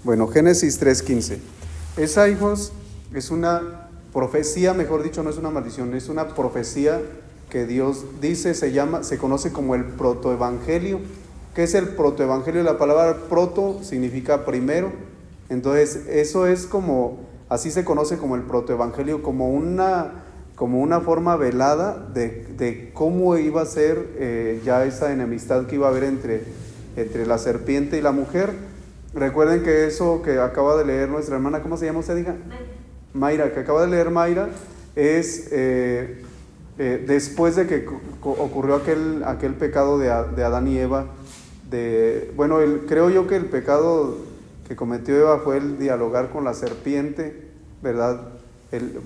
Bueno, Génesis 3:15. Esa, hijos, es una profecía, mejor dicho, no es una maldición, es una profecía que Dios dice, se conoce como el protoevangelio. ¿Qué es el protoevangelio? La palabra proto significa primero. Entonces, eso es como, así se conoce como el protoevangelio, como una forma velada de cómo iba a ser ya esa enemistad que iba a haber entre la serpiente y la mujer. Recuerden que eso que acaba de leer nuestra hermana, ¿cómo se llama usted, hija? Mayra, que acaba de leer Mayra, es después de que ocurrió aquel pecado de Adán y Eva. Creo yo que el pecado que cometió Eva fue el dialogar con la serpiente, ¿verdad?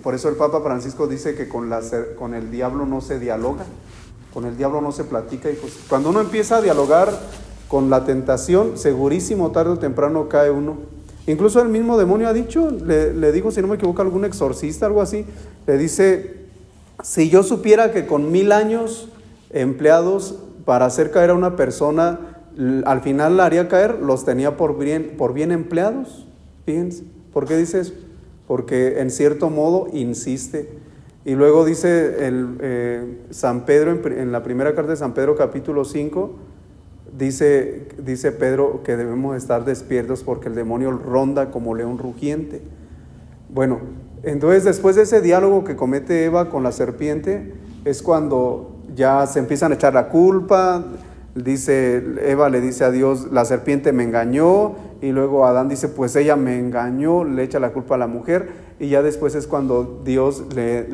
Por eso el Papa Francisco dice que con el diablo no se dialoga, con el diablo no se platica. Y pues cuando uno empieza a dialogar con la tentación, segurísimo tarde o temprano cae uno. Incluso el mismo demonio ha dicho, le dijo, si no me equivoco, algún exorcista, algo así, le dice: si yo supiera que con 1000 años empleados para hacer caer a una persona, al final la haría caer, los tenía por bien empleados. Fíjense, ¿por qué dice eso? Porque en cierto modo insiste. Y luego dice San Pedro, en la primera carta de San Pedro, capítulo 5, dice Pedro que debemos estar despiertos porque el demonio ronda como león rugiente. Bueno, entonces después de ese diálogo que comete Eva con la serpiente, es cuando ya se empiezan a echar la culpa. Eva le dice a Dios: la serpiente me engañó, y luego Adán dice: pues ella me engañó, le echa la culpa a la mujer, y ya después es cuando Dios le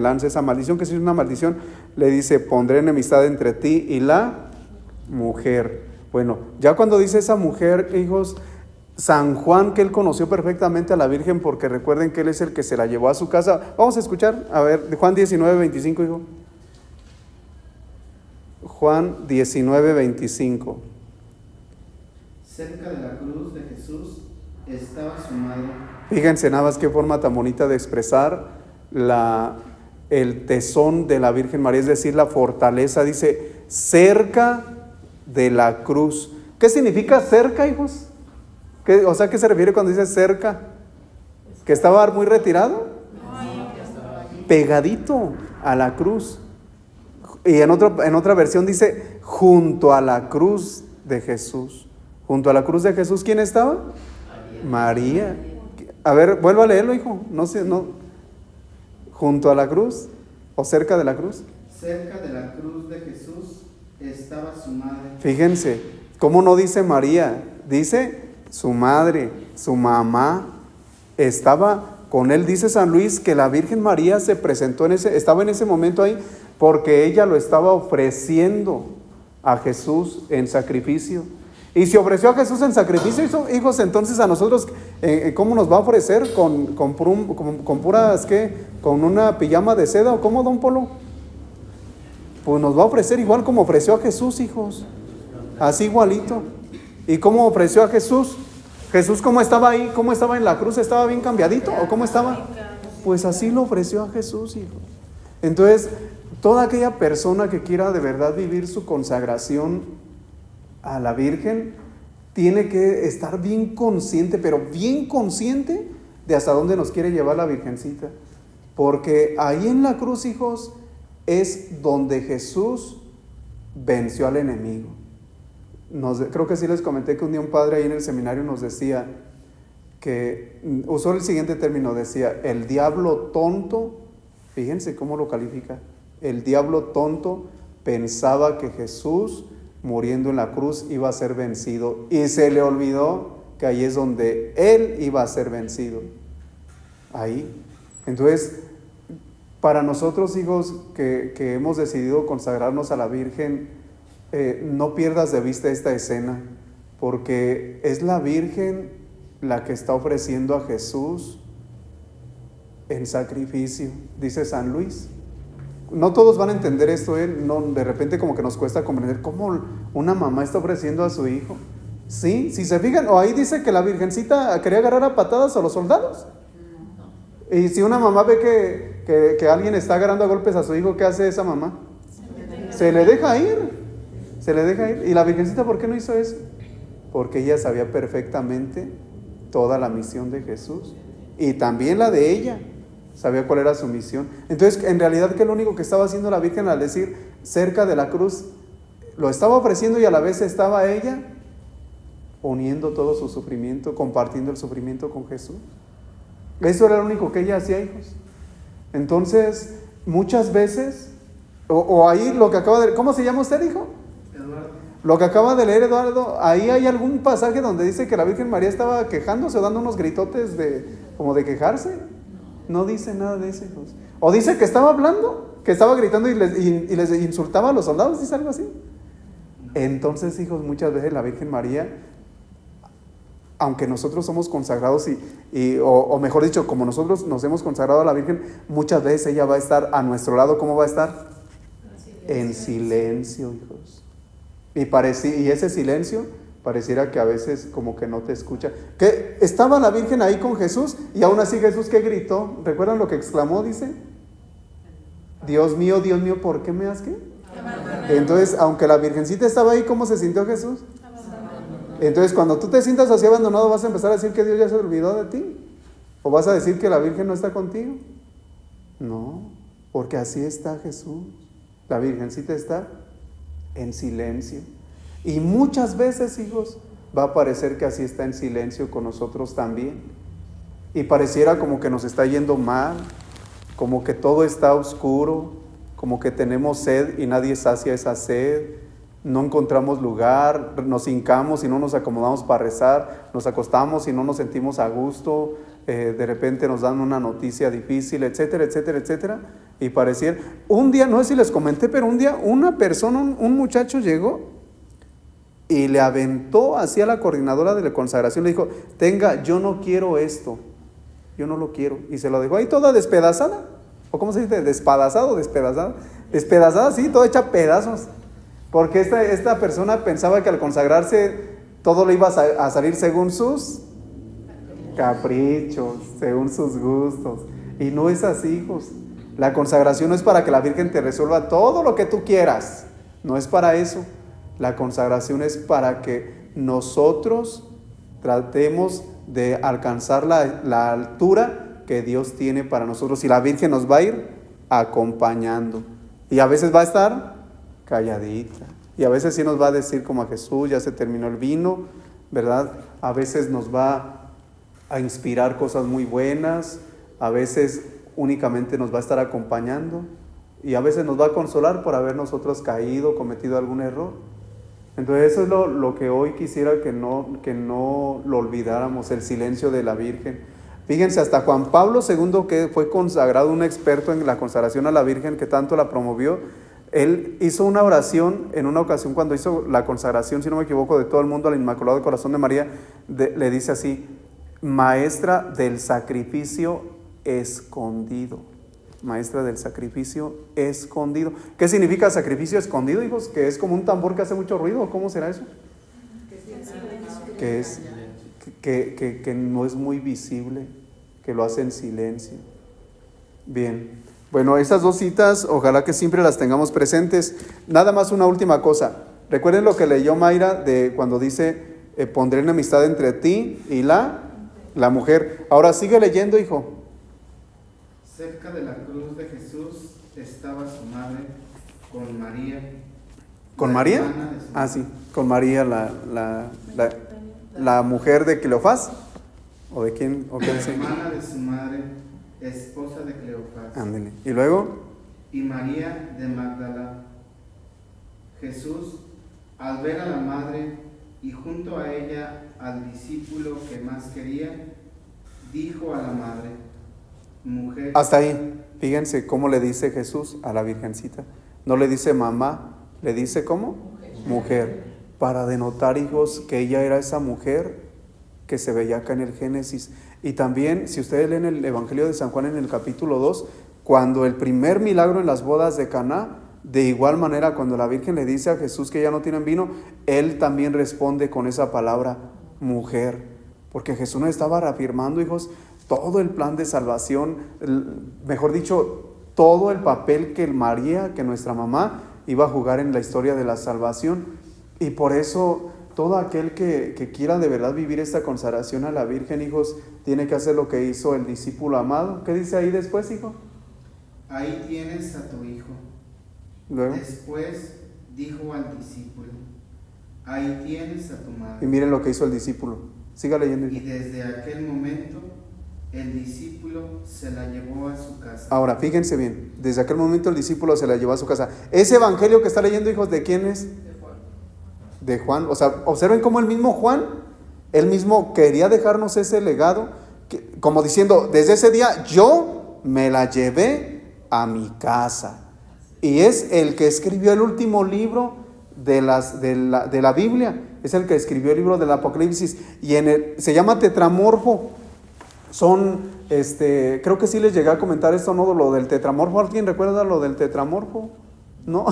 lanza esa maldición, que si es una maldición, le dice: pondré enemistad entre ti y la mujer. Bueno, ya cuando dice esa mujer, hijos, San Juan, que él conoció perfectamente a la Virgen, porque recuerden que él es el que se la llevó a su casa. Vamos a escuchar, a ver, Juan 19:25, hijo. Juan 19:25. Cerca de la cruz de Jesús estaba su madre. Fíjense nada más qué forma tan bonita de expresar el tesón de la Virgen María, es decir, la fortaleza. Dice: cerca de la cruz. ¿Qué significa cerca, hijos? ¿Qué se refiere cuando dice cerca? ¿Que estaba muy retirado? Pegadito a la cruz. Y en otra versión dice: junto a la cruz de Jesús. Junto a la cruz de Jesús, ¿quién estaba? María. A ver, vuelvo a leerlo, hijo. No. ¿Junto a la cruz o cerca de la cruz? Cerca de la cruz de Jesús estaba su madre. Fíjense, ¿cómo no dice María? Dice su madre, su mamá. Estaba con él. Dice San Luis que la Virgen María se presentó estaba en ese momento ahí porque ella lo estaba ofreciendo a Jesús en sacrificio. Y si ofreció a Jesús en sacrificio, hijos, entonces a nosotros, ¿cómo nos va a ofrecer? ¿Con puras, qué? ¿Con una pijama de seda o cómo, don Polo? Pues nos va a ofrecer igual como ofreció a Jesús, hijos. Así igualito. ¿Y cómo ofreció a Jesús? Jesús, ¿cómo estaba ahí? ¿Cómo estaba en la cruz? ¿Estaba bien cambiadito o cómo estaba? Pues así lo ofreció a Jesús, hijos. Entonces, toda aquella persona que quiera de verdad vivir su consagración a la Virgen, tiene que estar bien consciente, pero bien consciente de hasta dónde nos quiere llevar la Virgencita. Porque ahí en la cruz, hijos, es donde Jesús venció al enemigo. Creo que sí les comenté que un día un padre ahí en el seminario nos decía que usó el siguiente término, decía: el diablo tonto, fíjense cómo lo califica, el diablo tonto pensaba que Jesús, muriendo en la cruz, iba a ser vencido, y se le olvidó que ahí es donde él iba a ser vencido. Ahí. Entonces, para nosotros, hijos, que hemos decidido consagrarnos a la Virgen, no pierdas de vista esta escena, porque es la Virgen la que está ofreciendo a Jesús en sacrificio, dice San Luis. No todos van a entender esto, no, de repente como que nos cuesta comprender cómo una mamá está ofreciendo a su hijo. Sí, si se fijan, o ahí dice que la Virgencita quería agarrar a patadas a los soldados. Y si una mamá ve que alguien está agarrando a golpes a su hijo, ¿qué hace esa mamá? Se le deja ir. ¿Y la Virgencita por qué no hizo eso? Porque ella sabía perfectamente toda la misión de Jesús y también la de ella. Sabía cuál era su misión. Entonces, en realidad, ¿qué es lo único que estaba haciendo la Virgen al decir cerca de la cruz? Lo estaba ofreciendo y a la vez estaba ella uniendo todo su sufrimiento, compartiendo el sufrimiento con Jesús. Eso era lo único que ella hacía, hijos. Entonces, muchas veces, o ahí lo que acaba de... ¿Cómo se llama usted, hijo? Eduardo. Lo que acaba de leer Eduardo, ahí hay algún pasaje donde dice que la Virgen María estaba quejándose o dando unos gritotes como de quejarse. No dice nada de eso, hijos. O dice que estaba hablando, que estaba gritando y les insultaba a los soldados, dice algo así. Entonces, hijos, muchas veces la Virgen María, aunque nosotros somos consagrados o mejor dicho, como nosotros nos hemos consagrado a la Virgen, muchas veces ella va a estar a nuestro lado. ¿Cómo va a estar? En silencio, hijos. Y ese silencio pareciera que a veces como que no te escucha. Que estaba la Virgen ahí con Jesús y aún así Jesús, ¿qué gritó? ¿Recuerdan lo que exclamó? Dice, Dios mío, ¿por qué me has qué? Entonces, aunque la Virgencita estaba ahí, ¿cómo se sintió Jesús? Entonces, cuando tú te sientas así abandonado, ¿vas a empezar a decir que Dios ya se olvidó de ti? ¿O vas a decir que la Virgen no está contigo? No, porque así está Jesús. La Virgencita está en silencio. Y muchas veces, hijos, va a parecer que así está en silencio con nosotros también. Y pareciera como que nos está yendo mal, como que todo está oscuro, como que tenemos sed y nadie sacia esa sed. No encontramos lugar, nos hincamos y no nos acomodamos para rezar, nos acostamos y no nos sentimos a gusto, de repente nos dan una noticia difícil, etcétera, etcétera, etcétera. Y pareciera, un día, no sé si les comenté, pero un día una persona, un muchacho llegó y le aventó hacia la coordinadora de la consagración, le dijo, tenga, yo no quiero esto, yo no lo quiero. Y se lo dejó ahí toda despedazada, o ¿cómo se dice? Despedazado, despedazada, sí, toda hecha pedazos. Porque esta persona pensaba que al consagrarse todo le iba a salir según sus caprichos, según sus gustos. Y no es así, hijos. La consagración no es para que la Virgen te resuelva todo lo que tú quieras. No es para eso. La consagración es para que nosotros tratemos de alcanzar la altura que Dios tiene para nosotros. Y la Virgen nos va a ir acompañando. Y a veces va a estar calladita. Y a veces sí nos va a decir como a Jesús, ya se terminó el vino, ¿verdad? A veces nos va a inspirar cosas muy buenas, a veces únicamente nos va a estar acompañando y a veces nos va a consolar por haber nosotros caído, cometido algún error. Entonces eso es lo que hoy quisiera que no lo olvidáramos, el silencio de la Virgen. Fíjense, hasta Juan Pablo II, que fue consagrado, un experto en la consagración a la Virgen, que tanto la promovió, él hizo una oración en una ocasión cuando hizo la consagración, si no me equivoco, de todo el mundo al Inmaculado Corazón de María, le dice así, maestra del sacrificio escondido, maestra del sacrificio escondido. ¿Qué significa sacrificio escondido, hijos? ¿Que es como un tambor que hace mucho ruido? ¿Cómo será eso? Que no es muy visible, que lo hace en silencio. Bien. Bueno, esas dos citas, ojalá que siempre las tengamos presentes. Nada más una última cosa. Recuerden lo que leyó Mayra de cuando dice, pondré enemistad entre ti y la mujer. Ahora sigue leyendo, hijo. Cerca de la cruz de Jesús estaba su madre con María. ¿Con María? Ah, sí, con María, la mujer de Cleofás. ¿O de quién? ¿O qué dice? Hermana de su madre, esposa de Cleofás. Ándale. ¿Y luego? Y María de Magdala. Jesús, al ver a la madre y junto a ella al discípulo que más quería, dijo a la madre, mujer. Hasta ahí. Fíjense cómo le dice Jesús a la Virgencita. No le dice mamá, le dice ¿cómo? Mujer. Para denotar, hijos, que ella era esa mujer que se veía acá en el Génesis. Y también, si ustedes leen el Evangelio de San Juan en el capítulo 2, cuando el primer milagro en las bodas de Caná, de igual manera cuando la Virgen le dice a Jesús que ya no tienen vino, él también responde con esa palabra, mujer. Porque Jesús nos estaba reafirmando, hijos, todo el plan de salvación, mejor dicho, todo el papel que María, que nuestra mamá, iba a jugar en la historia de la salvación. Y por eso todo aquel que quiera de verdad vivir esta consagración a la Virgen, hijos, tiene que hacer lo que hizo el discípulo amado. ¿Qué dice ahí después, hijo? Ahí tienes a tu hijo. Luego. Después dijo al discípulo, ahí tienes a tu madre. Y miren lo que hizo el discípulo. Siga leyendo, hijo. Y desde aquel momento el discípulo se la llevó a su casa. Ahora, fíjense bien, desde aquel momento el discípulo se la llevó a su casa. Ese evangelio que está leyendo, hijos, ¿de quién es? De Juan. O sea, observen cómo el mismo Juan, él mismo quería dejarnos ese legado, como diciendo, desde ese día yo me la llevé a mi casa. Y es el que escribió el último libro de la Biblia, es el que escribió el libro del Apocalipsis, y se llama Tetramorfo. Son, creo que sí les llegué a comentar esto, ¿no? Lo del tetramorfo. ¿Alguien recuerda lo del tetramorfo? ¿No?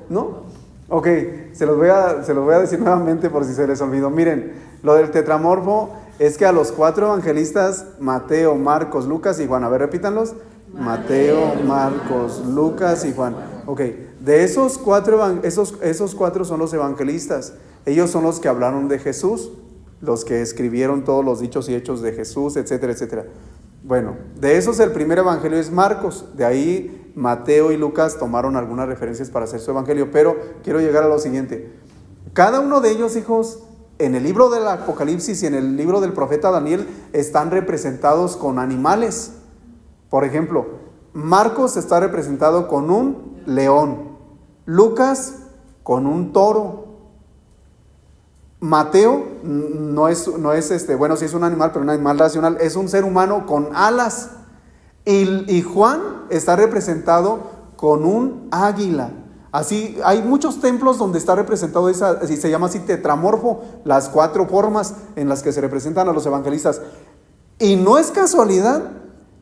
¿No? Ok, se los voy a decir nuevamente por si se les olvidó. Miren, lo del tetramorfo es que a los 4 evangelistas, Mateo, Marcos, Lucas y Juan, a ver, repítanlos. Mateo, Marcos, Lucas y Juan. Ok, de esos 4, esos 4 son los evangelistas. Ellos son los que hablaron de Jesús, los que escribieron todos los dichos y hechos de Jesús, etcétera, etcétera. Bueno, de esos el primer evangelio es Marcos, de ahí Mateo y Lucas tomaron algunas referencias para hacer su evangelio, pero quiero llegar a lo siguiente. Cada uno de ellos, hijos, en el libro del Apocalipsis y en el libro del profeta Daniel, están representados con animales. Por ejemplo, Marcos está representado con un león, Lucas con un toro, Mateo no es bueno, sí es un animal, pero un animal racional, es un ser humano con alas. Y Juan está representado con un águila. Así, hay muchos templos donde está representado así se llama así tetramorfo, las 4 formas en las que se representan a los evangelistas. Y no es casualidad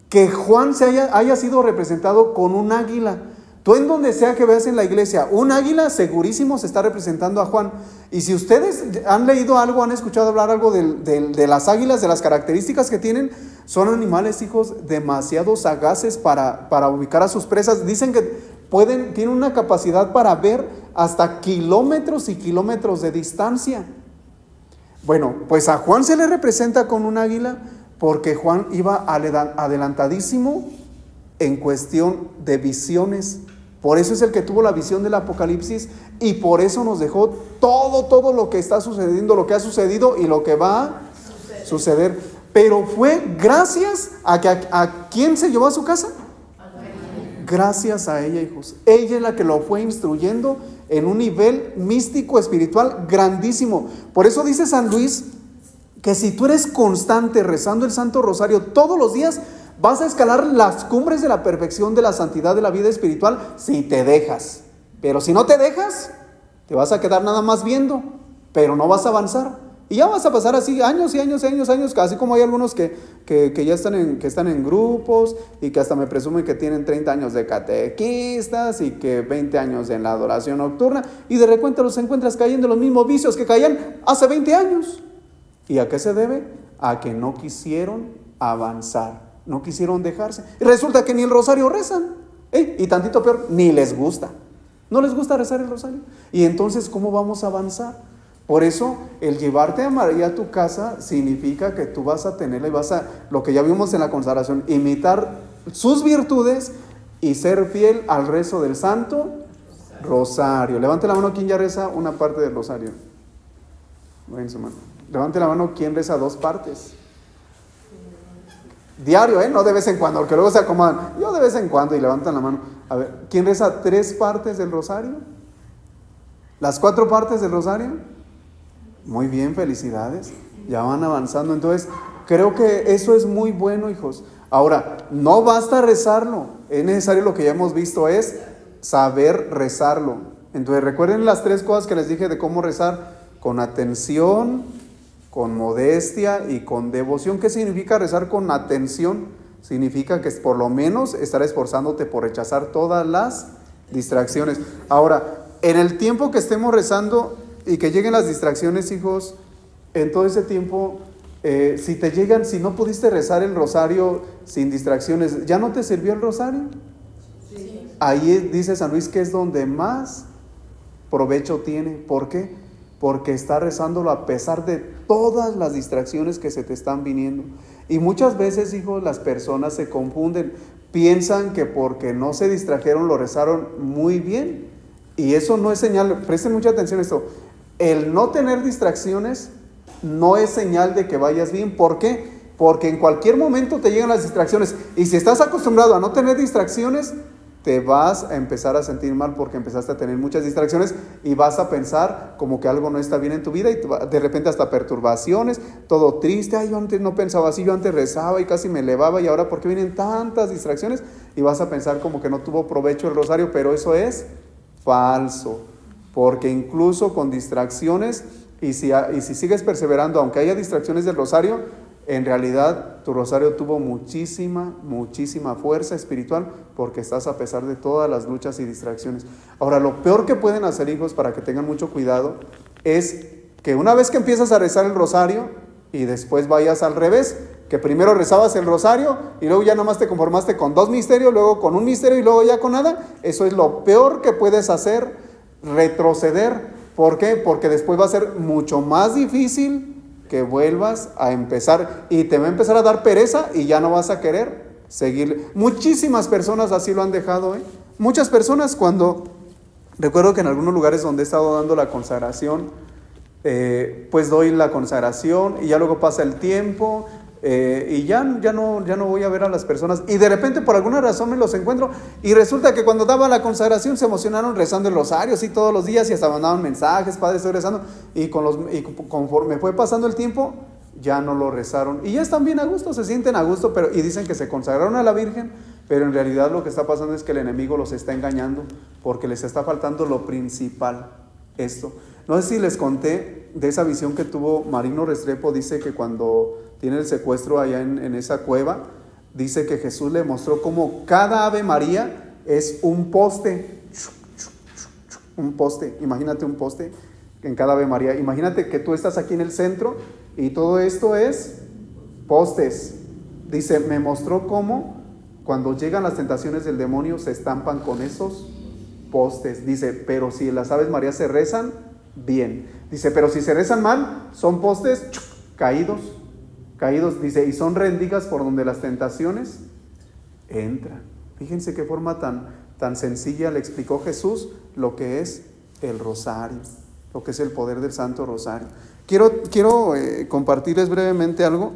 que Juan haya sido representado con un águila. Tú en donde sea que veas en la iglesia un águila, segurísimo se está representando a Juan. Y si ustedes han leído algo, han escuchado hablar algo de las águilas, de las características que tienen, son animales, hijos, demasiado sagaces para ubicar a sus presas. Dicen que tienen una capacidad para ver hasta kilómetros y kilómetros de distancia. Bueno, pues a Juan se le representa con un águila porque Juan iba adelantadísimo en cuestión de visiones. Por eso es el que tuvo la visión del Apocalipsis y por eso nos dejó todo lo que está sucediendo, lo que ha sucedido y lo que va a suceder. Pero fue gracias a ¿quién se llevó a su casa? Gracias a ella, hijos. Ella es la que lo fue instruyendo en un nivel místico, espiritual grandísimo. Por eso dice San Luis que si tú eres constante rezando el Santo Rosario todos los días, vas a escalar las cumbres de la perfección, de la santidad, de la vida espiritual, si te dejas. Pero si no te dejas, te vas a quedar nada más viendo, pero no vas a avanzar. Y ya vas a pasar así años y años y años, así como hay algunos que ya están en grupos y que hasta me presumen que tienen 30 años de catequistas y que 20 años en la adoración nocturna, y de repente los encuentras cayendo en los mismos vicios que caían hace 20 años. ¿Y a qué se debe? A que no quisieron avanzar. No quisieron dejarse. Y resulta que ni el rosario rezan. Y tantito peor, ni les gusta. No les gusta rezar el rosario. Y entonces, ¿cómo vamos a avanzar? Por eso, el llevarte a María a tu casa significa que tú vas a tenerla y vas a, lo que ya vimos en la consagración, imitar sus virtudes y ser fiel al rezo del Santo Rosario. Levante la mano quien ya reza una parte del rosario. Ven su mano. Levante la mano quien reza 2 partes. Diario, no de vez en cuando, porque luego se acomodan. Yo de vez en cuando y levantan la mano. A ver, ¿quién reza 3 partes del rosario? ¿Las 4 partes del rosario? Muy bien, felicidades. Ya van avanzando. Entonces, creo que eso es muy bueno, hijos. Ahora, no basta rezarlo. Es necesario, lo que ya hemos visto, es saber rezarlo. Entonces, recuerden las 3 cosas que les dije de cómo rezar: con atención, con modestia y con devoción. ¿Qué significa rezar con atención? Significa que por lo menos estar esforzándote por rechazar todas las distracciones. Ahora, en el tiempo que estemos rezando y que lleguen las distracciones, hijos, en todo ese tiempo, si no pudiste rezar el rosario sin distracciones, ¿ya no te sirvió el rosario? Sí. Ahí dice San Luis que es donde más provecho tiene. ¿Por qué? porque está rezándolo a pesar de todas las distracciones que se te están viniendo. Y muchas veces, hijos, las personas se confunden, piensan que porque no se distrajeron lo rezaron muy bien, y eso no es señal. Presten mucha atención a esto. El no tener distracciones no es señal de que vayas bien. ¿Por qué? Porque en cualquier momento te llegan las distracciones, y si estás acostumbrado a no tener distracciones, te vas a empezar a sentir mal porque empezaste a tener muchas distracciones y vas a pensar como que algo no está bien en tu vida, y de repente hasta perturbaciones, todo triste. Ay, yo antes no pensaba así, yo antes rezaba y casi me elevaba, y ahora ¿por qué vienen tantas distracciones? Y vas a pensar como que no tuvo provecho el rosario, pero eso es falso, porque incluso con distracciones, y si sigues perseverando, aunque haya distracciones del rosario, en realidad tu rosario tuvo muchísima fuerza espiritual, porque estás a pesar de todas las luchas y distracciones. Ahora, lo peor que pueden hacer, hijos, para que tengan mucho cuidado, es que una vez que empiezas a rezar el rosario y después vayas al revés, que primero rezabas el rosario y luego ya nomás te conformaste con 2 misterios, luego con 1 misterio y luego ya con nada. Eso es lo peor que puedes hacer, retroceder. ¿Por qué? Porque después va a ser mucho más difícil que vuelvas a empezar, y te va a empezar a dar pereza y ya no vas a querer seguir. Muchísimas personas así lo han dejado, Muchas personas, cuando recuerdo que en algunos lugares donde he estado dando la consagración, pues doy la consagración y ya luego pasa el tiempo, y ya no voy a ver a las personas, y de repente por alguna razón me los encuentro, y resulta que cuando daba la consagración se emocionaron rezando el rosario, sí, todos los días, y hasta mandaban mensajes: padre, estoy rezando, y conforme fue pasando el tiempo, ya no lo rezaron, y ya están bien a gusto, se sienten a gusto, y dicen que se consagraron a la Virgen, pero en realidad lo que está pasando es que el enemigo los está engañando, porque les está faltando lo principal, esto. No sé si les conté de esa visión que tuvo Marino Restrepo. Dice que cuando tiene el secuestro allá en esa cueva, dice que Jesús le mostró cómo cada Ave María es un poste. Un poste, imagínate un poste en cada Ave María. Imagínate que tú estás aquí en el centro y todo esto es postes. Dice, me mostró cómo cuando llegan las tentaciones del demonio se estampan con esos postes. Dice, pero si las Aves Marías se rezan bien. Dice, pero si se rezan mal, son postes caídos. Dice, y son rendijas por donde las tentaciones entran. Fíjense qué forma tan sencilla le explicó Jesús lo que es el rosario, lo que es el poder del Santo Rosario. Quiero compartirles brevemente algo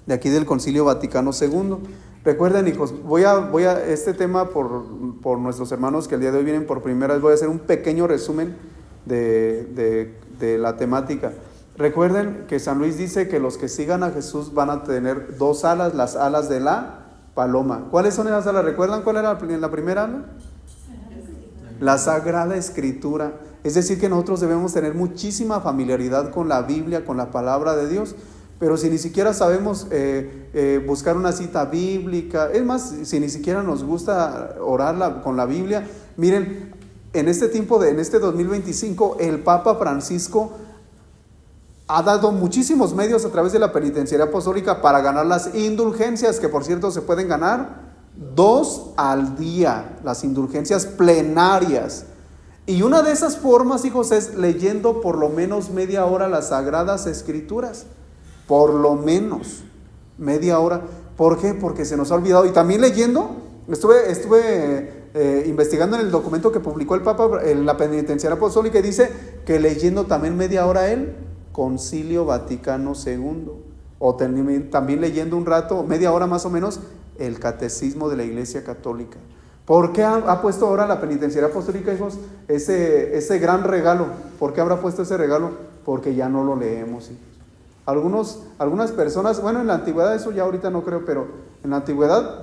de aquí del Concilio Vaticano II. Recuerden, hijos, voy a este tema por nuestros hermanos que el día de hoy vienen por primera vez. Voy a hacer un pequeño resumen de la temática. Recuerden que San Luis dice que los que sigan a Jesús van a tener 2 alas, las alas de la paloma. ¿Cuáles son esas alas? ¿Recuerdan cuál era la primera ala? La Sagrada Escritura. Es decir, que nosotros debemos tener muchísima familiaridad con la Biblia, con la palabra de Dios. Pero si ni siquiera sabemos buscar una cita bíblica, es más, si ni siquiera nos gusta orar con la Biblia, miren, en este tiempo, en este 2025, el Papa Francisco ha dado muchísimos medios a través de la penitenciaría apostólica para ganar las indulgencias, que por cierto se pueden ganar 2 al día, las indulgencias plenarias. Y una de esas formas, hijos, es leyendo por lo menos media hora las Sagradas Escrituras. Por lo menos media hora. ¿Por qué? Porque se nos ha olvidado. Y también leyendo, estuve investigando en el documento que publicó el Papa en la penitenciaria apostólica, y dice que leyendo también media hora el Concilio Vaticano II, o también leyendo un rato, media hora más o menos, el Catecismo de la Iglesia Católica. ¿Por qué ha puesto ahora la penitenciaria apostólica, hijos, ese gran regalo? ¿Por qué habrá puesto ese regalo? Porque ya no lo leemos, hijos. Algunas personas, bueno, en la antigüedad, eso ya ahorita no creo, pero en la antigüedad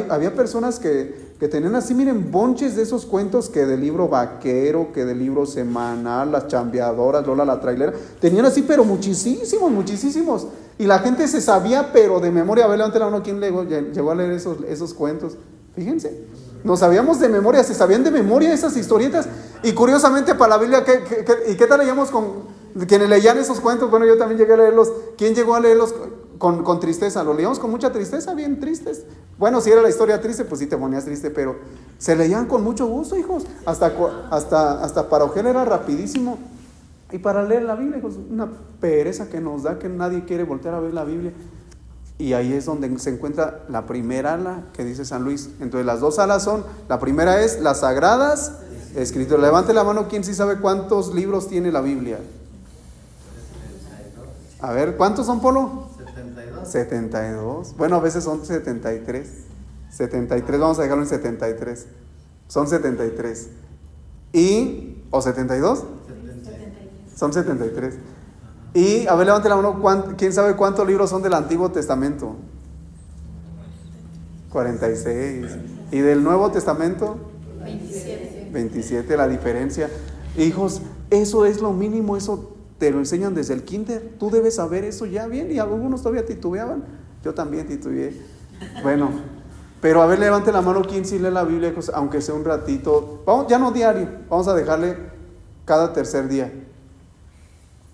había personas que tenían así, miren, bonches de esos cuentos, que del libro vaquero, que del libro semanal, las chambeadoras, Lola la trailera, tenían así, pero muchísimos, y la gente se sabía, pero de memoria. A ver, levante la mano, ¿quién llegó a leer esos cuentos? Fíjense, nos sabíamos de memoria, se sabían de memoria esas historietas. Y curiosamente para la Biblia, ¿qué tal leíamos con quienes leían esos cuentos? Bueno, yo también llegué a leerlos. ¿Quién llegó a leerlos con tristeza? Los leíamos con mucha tristeza, bien tristes. Bueno, si era la historia triste, pues sí te ponías triste, pero se leían con mucho gusto, hijos. Hasta para Ojel era rapidísimo. Y para leer la Biblia, hijos, una pereza que nos da, que nadie quiere voltear a ver la Biblia. Y ahí es donde se encuentra la primera ala que dice San Luis. Entonces las dos alas son, la primera es las Sagradas Escrituras. Levante la mano quien sí sabe cuántos libros tiene la Biblia. A ver, ¿cuántos son, Polo? 72. 72. Bueno, a veces son 73. 73, vamos a dejarlo en 73. Son 73. ¿O 72? 73. Son 73. Y, a ver, levante la mano, ¿quién sabe cuántos libros son del Antiguo Testamento? 46. ¿Y del Nuevo Testamento? 27. 27, la diferencia. Hijos, eso es lo mínimo, eso te lo enseñan desde el kinder. Tú debes saber eso ya bien, y algunos todavía titubeaban. Yo también titubeé. Bueno, pero a ver, levante la mano, ¿quién sí lee la Biblia, hijos? Aunque sea un ratito. Vamos, ya no diario, vamos a dejarle cada tercer día.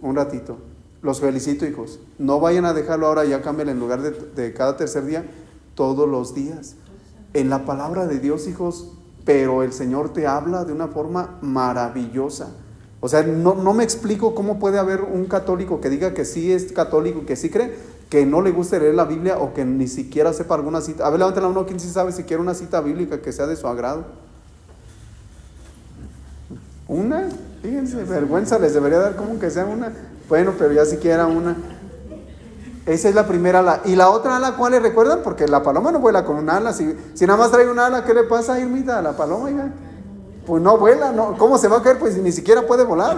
Un ratito. Los felicito, hijos. No vayan a dejarlo ahora, ya cambien en lugar de cada tercer día, todos los días. En la palabra de Dios, hijos, pero el Señor te habla de una forma maravillosa. O sea, no me explico cómo puede haber un católico que diga que sí es católico, que sí cree, que no le guste leer la Biblia o que ni siquiera sepa alguna cita. A ver, levanten la mano, ¿quién sí sabe si quiere una cita bíblica que sea de su agrado? ¿Una? Fíjense, vergüenza les debería dar como que sea una. Bueno, pero ya siquiera una. Esa es la primera ala. ¿Y la otra ala cuál es? ¿Recuerdan? Porque la paloma no vuela con un ala. Si nada más trae una ala, ¿qué le pasa, Irmita, a la paloma? Oiga? Pues no vuela, ¿no? ¿Cómo se va a caer? Pues ni siquiera puede volar.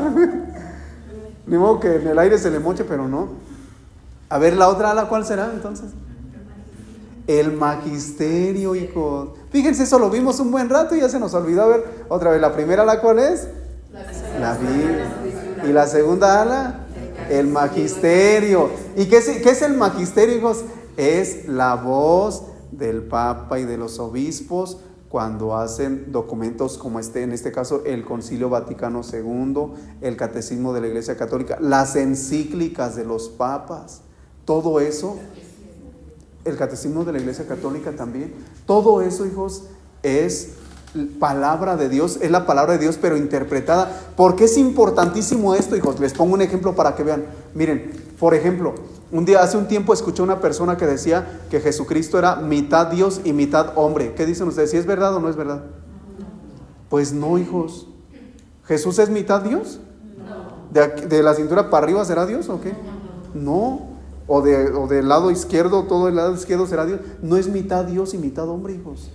Ni modo que en el aire se le moche, pero no. A ver, ¿la otra ala cuál será entonces? El magisterio, hijos. Fíjense, eso lo vimos un buen rato y ya se nos olvidó. A ver, otra vez, ¿la primera ala cuál es? La Biblia. ¿Y la segunda ala? El magisterio. ¿Y qué es el magisterio, hijos? Es la voz del Papa y de los obispos cuando hacen documentos como en este caso el Concilio Vaticano II, el Catecismo de la Iglesia Católica, las encíclicas de los papas, todo eso, el Catecismo de la Iglesia Católica también, todo eso, hijos, es palabra de Dios, es la palabra de Dios pero interpretada. ¿Por qué es importantísimo esto, hijos? Les pongo un ejemplo para que vean. Miren, por ejemplo, hace un tiempo escuché una persona que decía que Jesucristo era mitad Dios y mitad hombre. ¿Qué dicen ustedes? ¿Si es verdad o no es verdad? Pues no, hijos. ¿Jesús es mitad Dios? ¿De la cintura para arriba será Dios o qué? No. O del lado izquierdo, todo el lado izquierdo será Dios. No es mitad Dios y mitad hombre, hijos.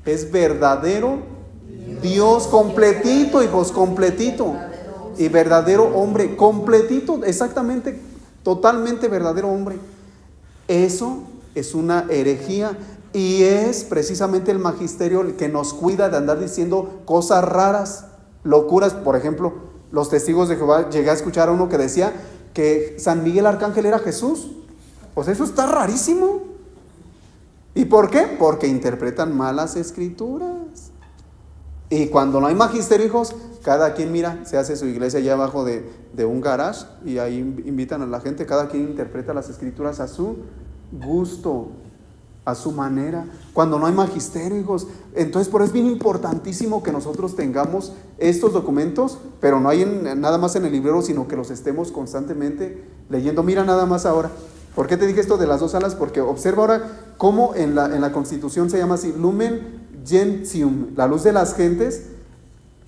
Es verdadero Dios completito, hijos, completito. Y verdadero hombre, completito, exactamente, totalmente verdadero hombre. Eso es una herejía y es precisamente el magisterio el que nos cuida de andar diciendo cosas raras, locuras. Por ejemplo, los testigos de Jehová, llegué a escuchar a uno que decía que San Miguel Arcángel era Jesús. Pues eso está rarísimo. ¿Y por qué? Porque interpretan mal las escrituras. Y cuando no hay magisterio, hijos, cada quien, mira, se hace su iglesia allá abajo de un garage y ahí invitan a la gente, cada quien interpreta las escrituras a su gusto, a su manera. Cuando no hay magisterio, hijos, entonces por eso es bien importantísimo que nosotros tengamos estos documentos, pero no hay nada más en el librero, sino que los estemos constantemente leyendo. Mira nada más ahora. ¿Por qué te dije esto de las dos alas? Porque observa ahora cómo en la Constitución se llama así, Lumen Gentium, la luz de las gentes.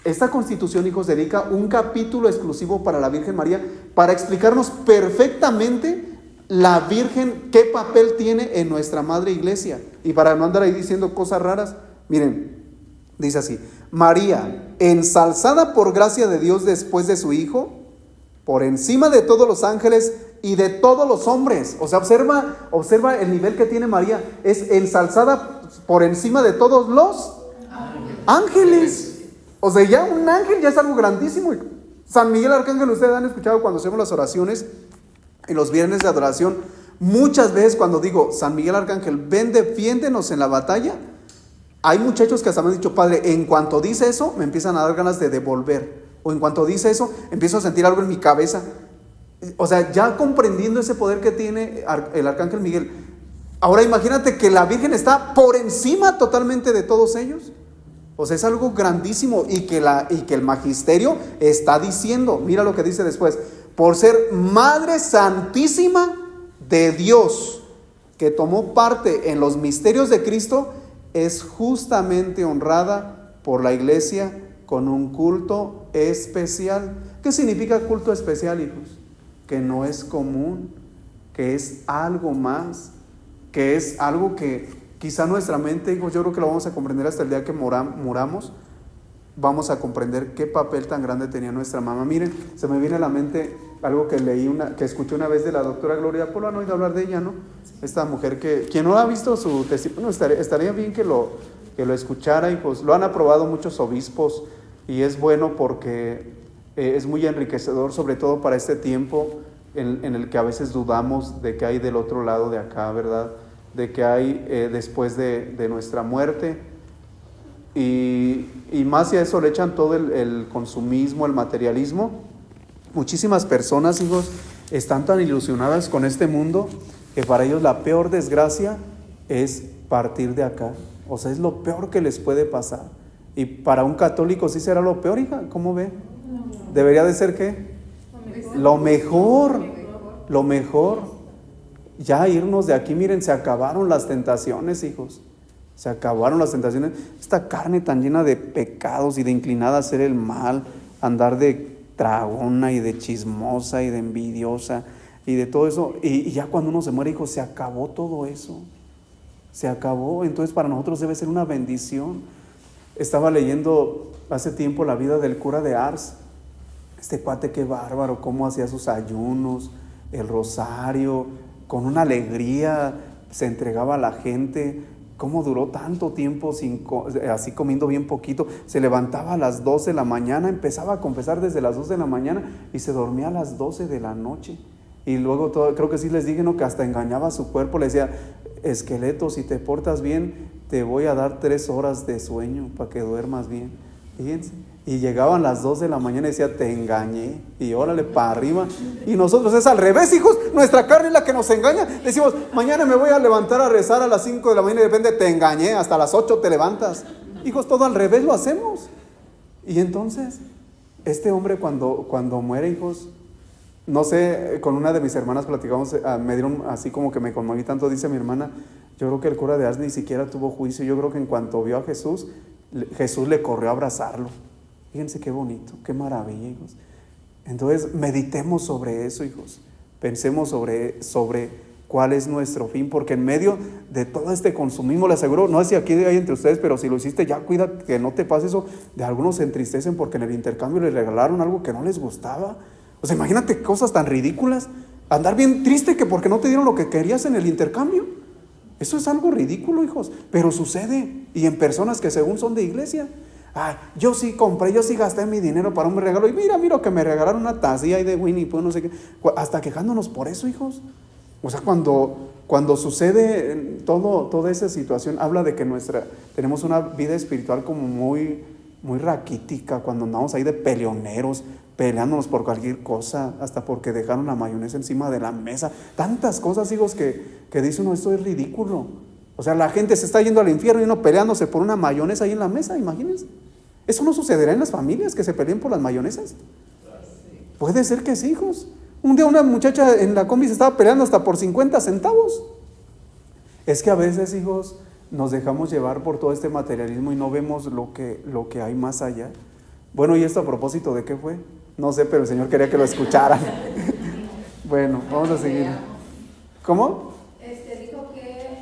Esta Constitución, hijos, dedica un capítulo exclusivo para la Virgen María, para explicarnos perfectamente la Virgen qué papel tiene en nuestra Madre Iglesia. Y para no andar ahí diciendo cosas raras, miren, dice así: María, ensalzada por gracia de Dios después de su Hijo, por encima de todos los ángeles y de todos los hombres. O sea, observa el nivel que tiene María. Es ensalzada por encima de todos los ángeles. O sea, ya un ángel ya es algo grandísimo. San Miguel Arcángel, ustedes han escuchado cuando hacemos las oraciones en los viernes de adoración, muchas veces cuando digo, San Miguel Arcángel, ven, defiéndenos en la batalla, hay muchachos que hasta me han dicho, padre, en cuanto dice eso, me empiezan a dar ganas de devolver. O en cuanto dice eso, empiezo a sentir algo en mi cabeza. O sea, ya comprendiendo ese poder que tiene el Arcángel Miguel. Ahora imagínate que la Virgen está por encima totalmente de todos ellos. O sea, es algo grandísimo y que el magisterio está diciendo. Mira lo que dice después: por ser Madre Santísima de Dios, que tomó parte en los misterios de Cristo, es justamente honrada por la Iglesia con un culto especial. ¿Qué significa culto especial, hijos? Que no es común, que es algo más, que es algo que quizá nuestra mente, hijos, yo creo que lo vamos a comprender hasta el día que muramos. Vamos a comprender qué papel tan grande tenía nuestra mamá. Miren, se me viene a la mente algo que que escuché una vez de la doctora Gloria Polo. ¿Han oído hablar de ella, no? Esta mujer que, quien no ha visto su testimonio, estaría bien que lo escuchara, hijos. Lo han aprobado muchos obispos y es bueno porque es muy enriquecedor, sobre todo para este tiempo en el que a veces dudamos de qué hay del otro lado de acá, ¿verdad? De qué hay después de nuestra muerte. Y más si a eso le echan todo el consumismo, el materialismo. Muchísimas personas, hijos, están tan ilusionadas con este mundo que para ellos la peor desgracia es partir de acá. O sea, es lo peor que les puede pasar. Y para un católico sí será lo peor, hija. ¿Cómo ve? ¿Debería de ser qué? Lo mejor. Lo mejor. Ya irnos de aquí, miren, se acabaron las tentaciones, hijos. Se acabaron las tentaciones. Esta carne tan llena de pecados y de inclinada a hacer el mal, andar de tragona y de chismosa y de envidiosa y de todo eso. Y ya cuando uno se muere, hijo, se acabó todo eso. Se acabó. Entonces para nosotros debe ser una bendición. Estaba leyendo hace tiempo la vida del cura de Ars. Este cuate, qué bárbaro, cómo hacía sus ayunos, el rosario, con una alegría se entregaba a la gente. ¿Cómo duró tanto tiempo así comiendo bien poquito? Se levantaba a las 12 de la mañana, empezaba a confesar desde las 12 de la mañana y se dormía a las 12 de la noche. Y luego creo que sí les dije, ¿no?, que hasta engañaba a su cuerpo. Le decía: esqueleto, si te portas bien, te voy a dar 3 horas de sueño para que duermas bien. Fíjense. Y llegaban las 2 de la mañana y decía: te engañé, y órale para arriba. Y nosotros es al revés, hijos. Nuestra carne es la que nos engaña. Decimos: mañana me voy a levantar a rezar a las 5 de la mañana, y de repente te engañé, hasta las 8 te levantas. Hijos, todo al revés lo hacemos. Y entonces este hombre cuando muere, hijos, no sé, con una de mis hermanas platicamos, me dieron así como que me conmoví tanto. Dice mi hermana: yo creo que el cura de Ars ni siquiera tuvo juicio. Yo creo que en cuanto vio a Jesús, Jesús le corrió a abrazarlo. Fíjense qué bonito, qué maravilla, hijos. Entonces meditemos sobre eso, hijos. Pensemos sobre cuál es nuestro fin, porque en medio de todo este consumismo, le aseguro, no sé si aquí hay entre ustedes, pero si lo hiciste, ya cuida que no te pase eso. De algunos se entristecen porque en el intercambio les regalaron algo que no les gustaba. O sea, imagínate cosas tan ridículas. Andar bien triste que porque no te dieron lo que querías en el intercambio. Eso es algo ridículo, hijos, pero sucede, y en personas que según son de iglesia. Ay, yo sí compré, yo sí gasté mi dinero para un regalo, y mira que me regalaron una tacilla ahí de Winnie, pues no sé qué, hasta quejándonos por eso, hijos. O sea, cuando sucede toda esa situación, habla de que tenemos una vida espiritual como muy, muy raquítica, cuando andamos ahí de peleoneros, peleándonos por cualquier cosa, hasta porque dejaron la mayonesa encima de la mesa. Tantas cosas, hijos, que dice uno: esto es ridículo. O sea, la gente se está yendo al infierno y uno peleándose por una mayonesa ahí en la mesa, imagínense. ¿Eso no sucederá en las familias, que se peleen por las mayonesas? Puede ser que sí, hijos. Un día una muchacha en la combi se estaba peleando hasta por 50 centavos. Es que a veces, hijos, nos dejamos llevar por todo este materialismo y no vemos lo que hay más allá. Bueno, ¿y esto a propósito de qué fue? No sé, pero el Señor quería que lo escucharan. Bueno, vamos a seguir. ¿Cómo? Dijo que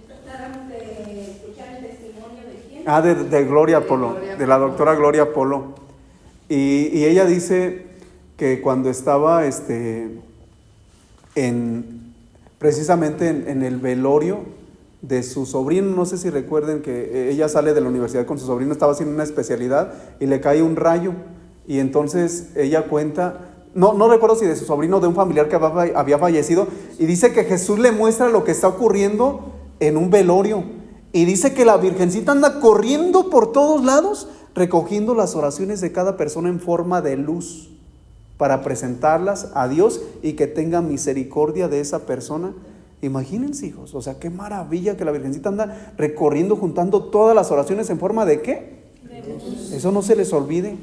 tratáramos de escuchar el testimonio de quién. De Gloria Polo, de la doctora Gloria Polo. Y ella dice que cuando estaba precisamente en el velorio de su sobrino, no sé si recuerden que ella sale de la universidad con su sobrino, estaba haciendo una especialidad y le cae un rayo, y entonces ella cuenta, no recuerdo si de su sobrino o de un familiar que había fallecido, y dice que Jesús le muestra lo que está ocurriendo en un velorio, y dice que la Virgencita anda corriendo por todos lados recogiendo las oraciones de cada persona en forma de luz para presentarlas a Dios y que tenga misericordia de esa persona. Imagínense, hijos, o sea, qué maravilla que la Virgencita anda recorriendo, juntando todas las oraciones en forma de ¿qué? Eso no se les olvide,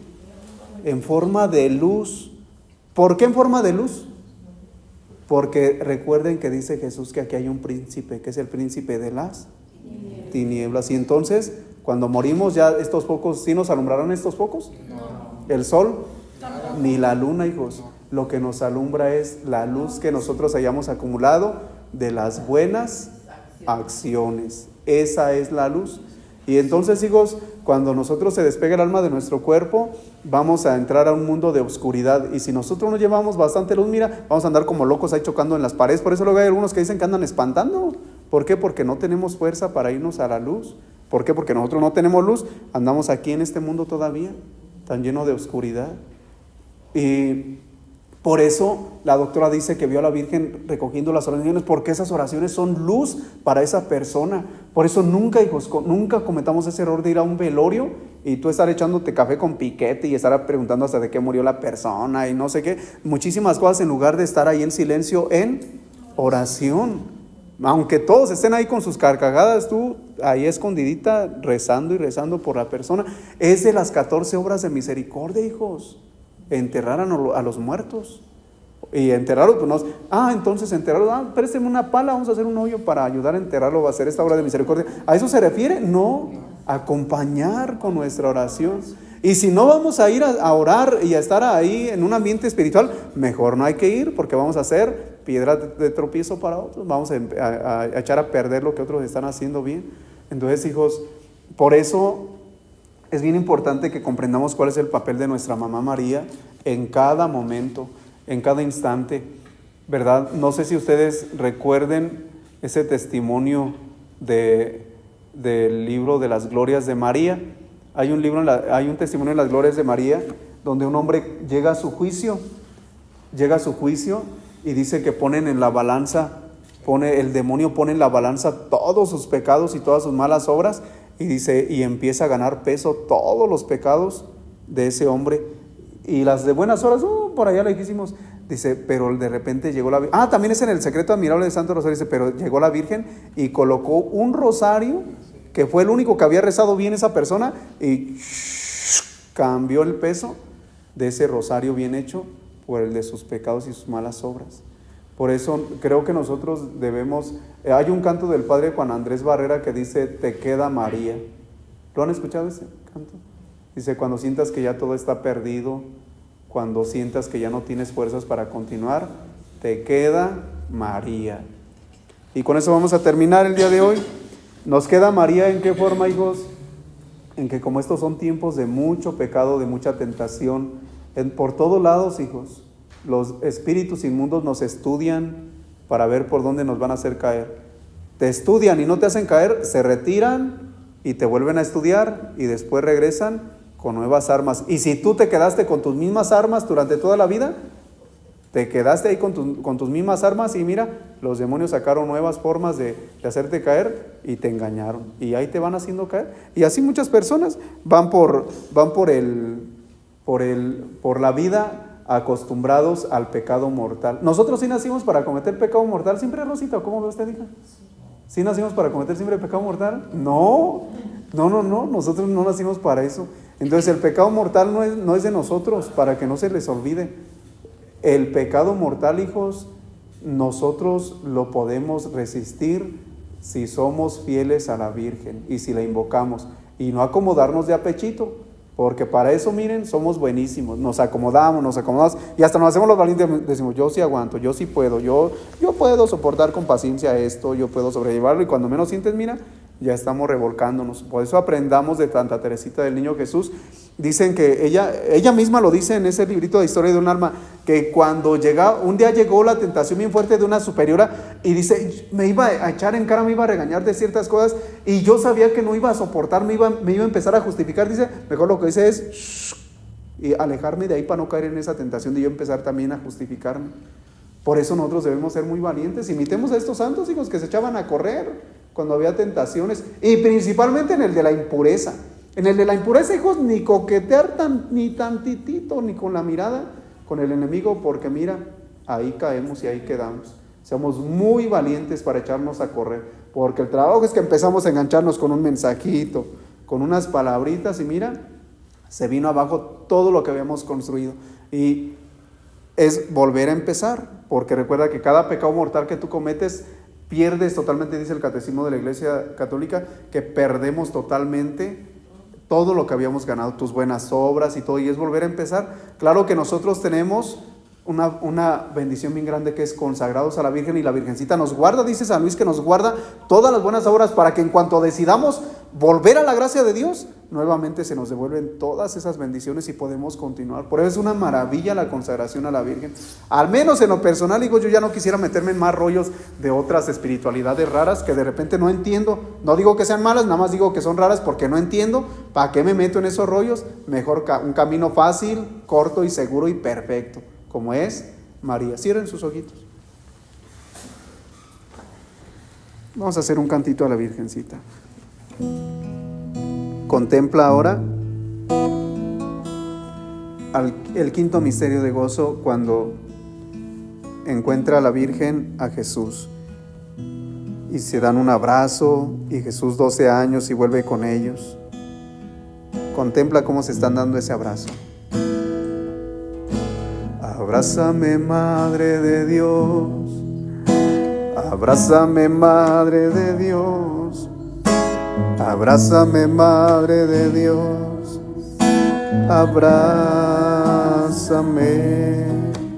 en forma de luz. ¿Por qué en forma de luz? Porque recuerden que dice Jesús que aquí hay un príncipe, que es el príncipe de las tinieblas. Y entonces, cuando morimos, ya estos focos, ¿sí nos alumbrarán estos focos? No. ¿El sol? No. Ni la luna, hijos. Lo que nos alumbra es la luz que nosotros hayamos acumulado de las buenas acciones. Esa es la luz. Y entonces, hijos, cuando nosotros se despegue el alma de nuestro cuerpo, vamos a entrar a un mundo de oscuridad. Y si nosotros no llevamos bastante luz, mira, vamos a andar como locos ahí chocando en las paredes. Por eso luego hay algunos que dicen que andan espantando. ¿Por qué? Porque no tenemos fuerza para irnos a la luz. ¿Por qué? Porque nosotros no tenemos luz. Andamos aquí en este mundo todavía, tan lleno de oscuridad. Y por eso la doctora dice que vio a la Virgen recogiendo las oraciones, porque esas oraciones son luz para esa persona. Por eso nunca, hijos, nunca cometamos ese error de ir a un velorio y tú estar echándote café con piquete y estar preguntando hasta de qué murió la persona y no sé qué. Muchísimas cosas en lugar de estar ahí en silencio en oración. Aunque todos estén ahí con sus carcajadas, tú ahí escondidita rezando y rezando por la persona. Es de las 14 obras de misericordia, hijos. Enterrar a los muertos. Y enterrarlos, pues no. Entonces enterrarlos, présteme una pala, vamos a hacer un hoyo para ayudar a enterrarlo, va a hacer esta obra de misericordia. ¿A eso se refiere? No, acompañar con nuestra oración. Y si no vamos a ir a orar y a estar ahí en un ambiente espiritual, mejor no hay que ir, porque vamos a hacer piedra de tropiezo para otros, vamos a echar a perder lo que otros están haciendo bien. Entonces, hijos, por eso es bien importante que comprendamos cuál es el papel de nuestra mamá María en cada momento, en cada instante, ¿verdad? No sé si ustedes recuerden ese testimonio del libro de las glorias de María. Hay un testimonio de las glorias de María donde un hombre llega a su juicio y dice que ponen en la balanza, el demonio pone en la balanza todos sus pecados y todas sus malas obras. Y dice, y empieza a ganar peso todos los pecados de ese hombre. Y las de buenas obras, por allá le dijimos. Dice, pero de repente llegó la Virgen. También es en el secreto admirable de Santo Rosario. Dice, pero llegó la Virgen y colocó un rosario, que fue el único que había rezado bien esa persona, y cambió el peso de ese rosario bien hecho por el de sus pecados y sus malas obras. Por eso creo que nosotros debemos... hay un canto del padre Juan Andrés Barrera que dice, te queda María. ¿Lo han escuchado ese canto? Dice, cuando sientas que ya todo está perdido, cuando sientas que ya no tienes fuerzas para continuar, te queda María. Y con eso vamos a terminar el día de hoy. Nos queda María, ¿en qué forma, hijos? En que como estos son tiempos de mucho pecado, de mucha tentación, por todos lados, hijos, los espíritus inmundos nos estudian para ver por dónde nos van a hacer caer. Te estudian y no te hacen caer, se retiran y te vuelven a estudiar y después regresan con nuevas armas. Y si tú te quedaste con tus mismas armas durante toda la vida, te quedaste ahí con tus mismas armas y mira, los demonios sacaron nuevas formas de hacerte caer y te engañaron. Y ahí te van haciendo caer. Y así muchas personas van por la vida acostumbrados al pecado mortal. Nosotros sí nacimos para cometer pecado mortal. ¿Siempre, Rosita? ¿Cómo ve usted, hija? ¿Sí nacimos para cometer siempre pecado mortal? No, nosotros no nacimos para eso. Entonces el pecado mortal no es de nosotros, para que no se les olvide. El pecado mortal, hijos, nosotros lo podemos resistir si somos fieles a la Virgen y si la invocamos y no acomodarnos de a pechito. Porque para eso, miren, somos buenísimos, nos acomodamos y hasta nos hacemos los valientes, decimos, yo sí aguanto, yo sí puedo, yo puedo soportar con paciencia esto, yo puedo sobrellevarlo, y cuando menos sientes, mira, ya estamos revolcándonos. Por eso aprendamos de Santa Teresita del Niño Jesús. Dicen que ella misma lo dice en ese librito de Historia de un Alma, que cuando un día llegó la tentación bien fuerte de una superiora y dice, me iba a echar en cara, me iba a regañar de ciertas cosas y yo sabía que no iba a soportar, me iba a empezar a justificar. Dice, mejor lo que dice es y alejarme de ahí para no caer en esa tentación de yo empezar también a justificarme. Por eso nosotros debemos ser muy valientes. Imitemos a estos santos, hijos, que se echaban a correr cuando había tentaciones, y principalmente en el de la impureza. En el de la impureza, hijos, ni coquetear ni tantitito, ni con la mirada con el enemigo, porque mira, ahí caemos y ahí quedamos. Seamos muy valientes para echarnos a correr, porque el trabajo es que empezamos a engancharnos con un mensajito, con unas palabritas y mira, se vino abajo todo lo que habíamos construido. Y es volver a empezar, porque recuerda que cada pecado mortal que tú cometes, pierdes totalmente, dice el Catecismo de la Iglesia Católica, que perdemos totalmente todo lo que habíamos ganado, tus buenas obras y todo, y es volver a empezar. Claro que nosotros tenemos una bendición bien grande, que es consagrados a la Virgen, y la Virgencita nos guarda, dice San Luis, que nos guarda todas las buenas obras para que en cuanto decidamos volver a la gracia de Dios, nuevamente se nos devuelven todas esas bendiciones y podemos continuar. Por eso es una maravilla la consagración a la Virgen. Al menos en lo personal, digo, yo ya no quisiera meterme en más rollos de otras espiritualidades raras que de repente no entiendo. No digo que sean malas, nada más digo que son raras porque no entiendo. ¿Para qué me meto en esos rollos? Mejor un camino fácil, corto y seguro y perfecto, como es María. Cierren sus ojitos. Vamos a hacer un cantito a la Virgencita. Contempla ahora el quinto misterio de gozo, cuando encuentra a la Virgen a Jesús y se dan un abrazo, y Jesús 12 años y vuelve con ellos. Contempla cómo se están dando ese abrazo. Abrázame, Madre de Dios, abrázame, Madre de Dios, abrázame, Madre de Dios, abrázame,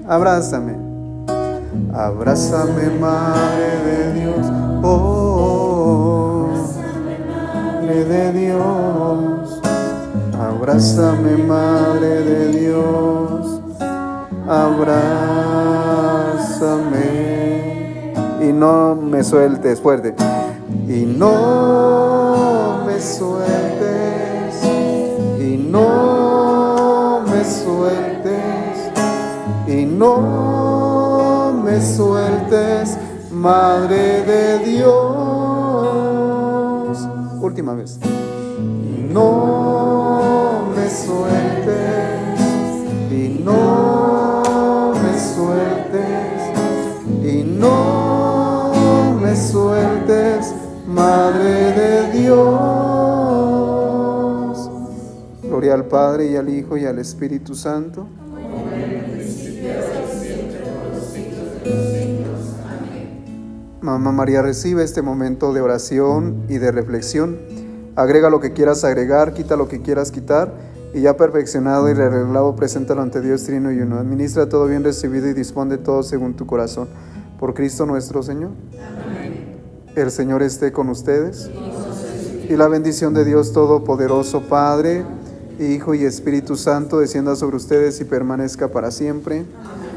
abrázame, abrázame, Madre de Dios, oh, Madre de Dios, abrázame, Madre de Dios, abrázame, y no me sueltes, fuerte, y no me sueltes, y no me sueltes, y no me sueltes, Madre de Dios. Última vez. Y no me sueltes, y no me sueltes, y no me sueltes, Madre de Dios. Gloria al Padre, y al Hijo, y al Espíritu Santo. Mamá María, recibe este momento de oración y de reflexión. Agrega lo que quieras agregar, quita lo que quieras quitar, y ya perfeccionado y arreglado, preséntalo ante Dios Trino y Uno. Administra todo bien recibido y dispone todo según tu corazón. Por Cristo nuestro Señor. Amén. El Señor esté con ustedes. Y la bendición de Dios Todopoderoso, Padre, Hijo y Espíritu Santo, descienda sobre ustedes y permanezca para siempre. Amén.